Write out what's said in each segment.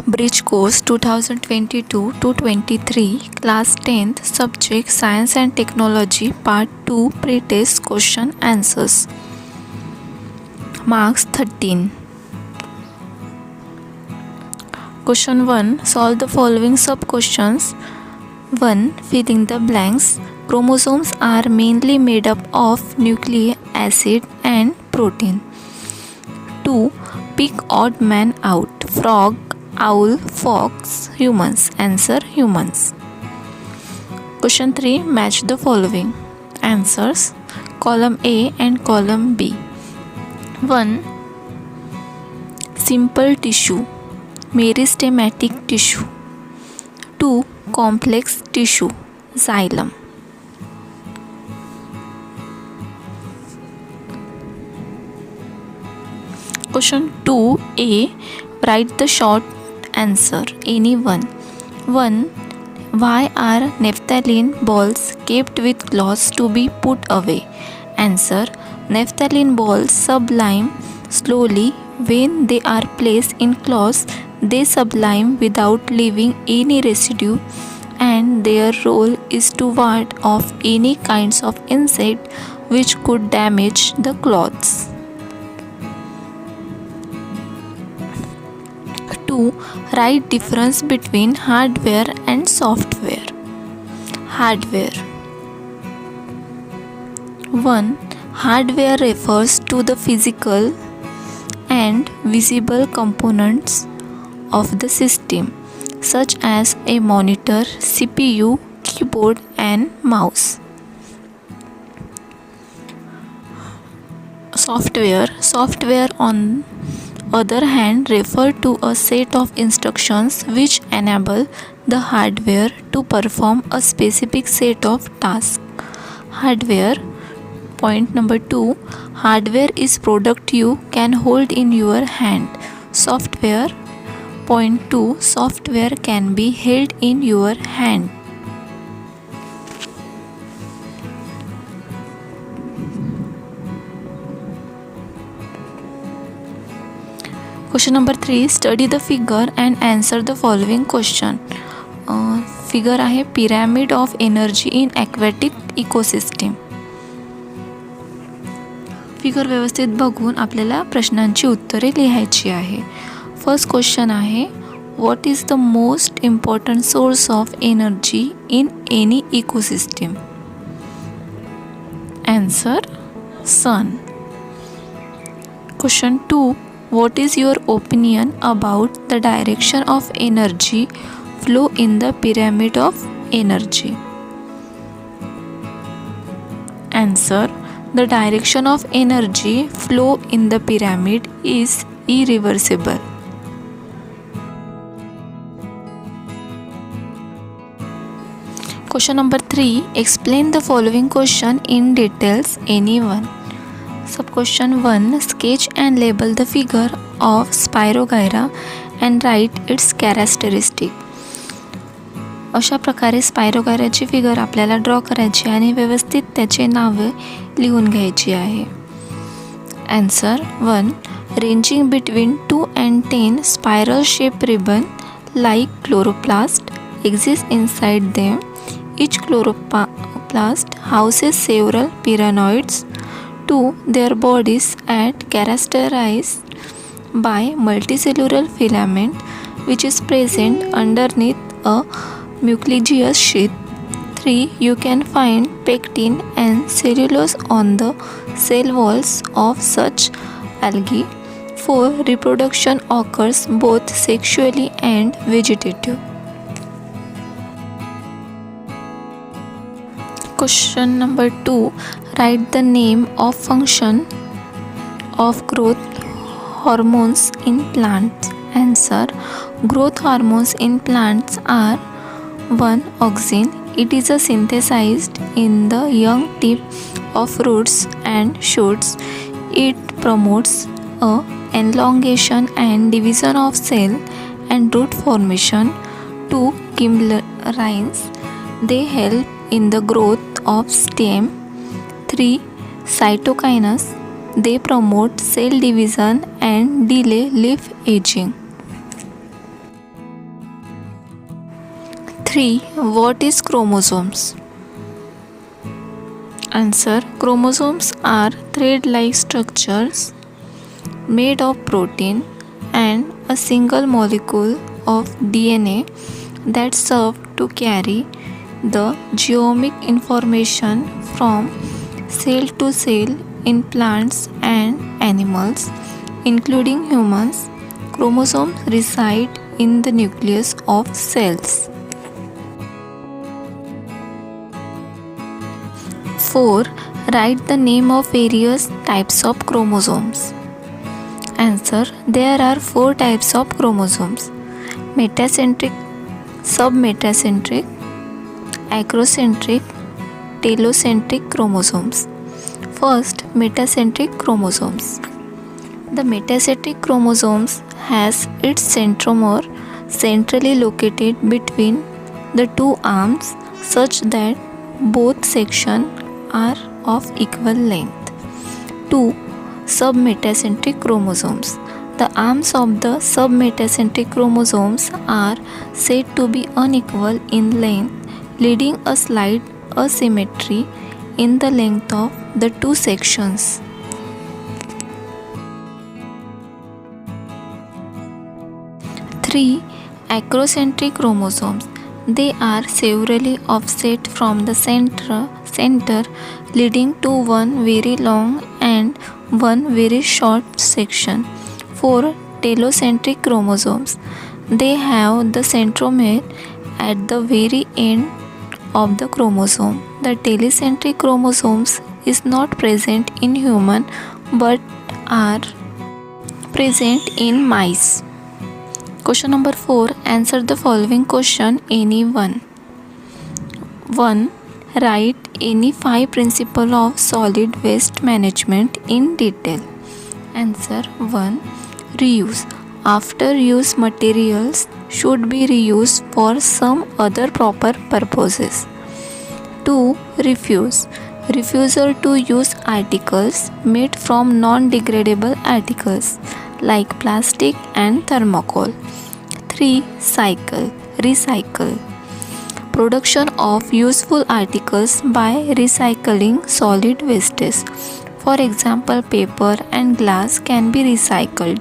Bridge Course 2022 to 23 Class 10th Subject Science and Technology Part 2 Pretest Question Answers. Marks 13. Question 1. Solve the following sub-questions. 1. Fill in the blanks. Chromosomes are mainly made up of nucleic acid and protein. 2. Pick odd man out. Frog, owl, fox, humans. Answer humans. Question 3. Match the following. Answers. Column A and column B. 1. Simple tissue. Meristematic tissue. 2. Complex tissue. Xylem. Question 2A. Write the short answer. Any one. 1. Why are naphthalene balls kept with cloths to be put away? Answer. Naphthalene balls sublime slowly. When they are placed in cloths, they sublime without leaving any residue, and their role is to ward off any kinds of insect which could damage the cloths. 2. Write difference between hardware and software. Hardware. 1. Hardware refers to the physical and visible components of the system, such as a monitor, CPU, keyboard, and mouse. Software on other hand refer to a set of instructions which enable the hardware to perform a specific set of tasks. Hardware. Point number 2. Hardware is product you can hold in your hand. Software. Point 2. Software can be held in your hand. Question number 3. Study the figure and answer the following question. Figure आहे pyramid of energy in aquatic ecosystem. Figure व्यवस्थित बघून आपल्याला प्रश्नांची उत्तरे लिहायची आहे. First question आहे, what is the most important source of energy in any ecosystem? Answer sun. Question 2. What is your opinion about the direction of energy flow in the pyramid of energy? Answer. The direction of energy flow in the pyramid is irreversible. Question number 3. Explain the following question in details. Anyone. Sub-question 1. Sketch and label the figure of Spirogyra and write its characteristic. अशा प्रकारे स्पायरोगायराची figure आपल्याला draw करायची आणि व्यवस्थित त्याचे नावे लिहून घ्यायची आहे. Answer 1. Ranging between 2 and 10 spiral shape ribbon like chloroplast exist inside them. Each chloroplast houses several pyrenoids. 2. Their bodies are characterized by multicellular filament which is present underneath a mucilaginous sheath. 3. You can find pectin and cellulose on the cell walls of such algae. 4. Reproduction occurs both sexually and vegetative. Question number 2. Write the name of function of growth hormones in plants. Answer. Growth hormones in plants are 1. Auxin. It is synthesized in the young tip of roots and shoots. It promotes a elongation and division of cell and root formation. 2. Gibberellins. They help in the growth of stem. 3. Cytokinins. They promote cell division and delay leaf aging. 3. What is chromosomes? Answer. Chromosomes are thread-like structures made of protein and a single molecule of DNA that serve to carry the genomic information from cell to cell in plants and animals, including humans. Chromosomes reside in the nucleus of cells. 4. Write the name of various types of chromosomes. Answer. There are 4 types of chromosomes: metacentric, submetacentric, acrocentric, telocentric chromosomes. First, metacentric chromosomes. The metacentric chromosomes has its centromere centrally located between the two arms such that both sections are of equal length. 2. Submetacentric chromosomes. The arms of the submetacentric chromosomes are said to be unequal in length, leading a slight asymmetry in the length of the two sections. 3. Acrocentric chromosomes. They are severally offset from the center, leading to one very long and one very short section. 4. Telocentric chromosomes. They have the centromere at the very end of the chromosome. The telocentric chromosomes is not present in human but are present in mice. Question number 4. Answer the following question, any one. 1. Write any 5 principles of solid waste management in detail. Answer. 1. Reuse. After use materials should be reused for some other proper purposes. 2. Refuse. Refusal to use articles made from non-degradable articles like plastic and thermocol. 3. Cycle. Recycle. Production of useful articles by recycling solid wastes. For example, paper and glass can be recycled.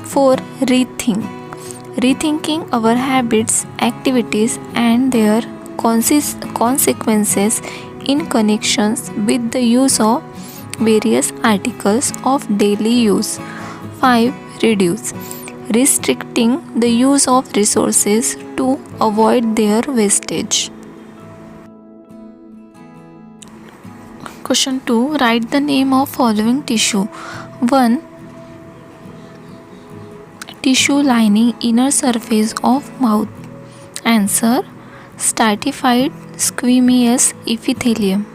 4. Rethink. Rethinking our habits, activities and their consequences in connections with the use of various articles of daily use. 5. Reduce. Restricting the use of resources to avoid their wastage. Question 2. Write the name of following tissue. 1. Tissue lining inner surface of mouth. Answer. Stratified squamous epithelium.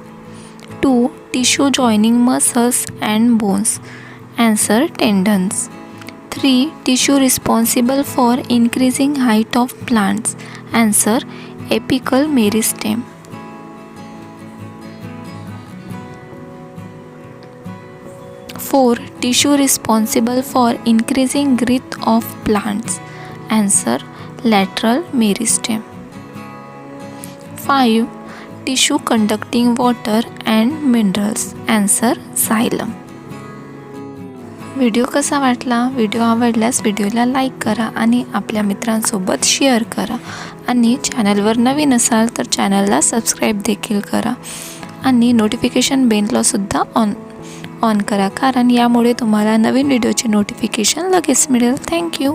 2. Tissue joining muscles and bones. Answer. Tendons. 3. Tissue responsible for increasing height of plants. Answer. Apical meristem. 4. Tissue responsible for increasing growth of plants. Answer. Lateral meristem. 5. Tissue conducting water and minerals. Answer. Xylem. Video कसा वाटला? Video आवडल्यास व्हिडिओला like करा आणि आपल्या मित्रांसोबत share करा आणि चॅनलवर नवीन असाल तर चॅनलला सबस्क्राईब देखील करा आणि नोटिफिकेशन बेललासुद्धा ऑन करा, कारण यामुळे तुम्हाला नवीन व्हिडिओचे नोटिफिकेशन लगेच मिळेल. थँक्यू.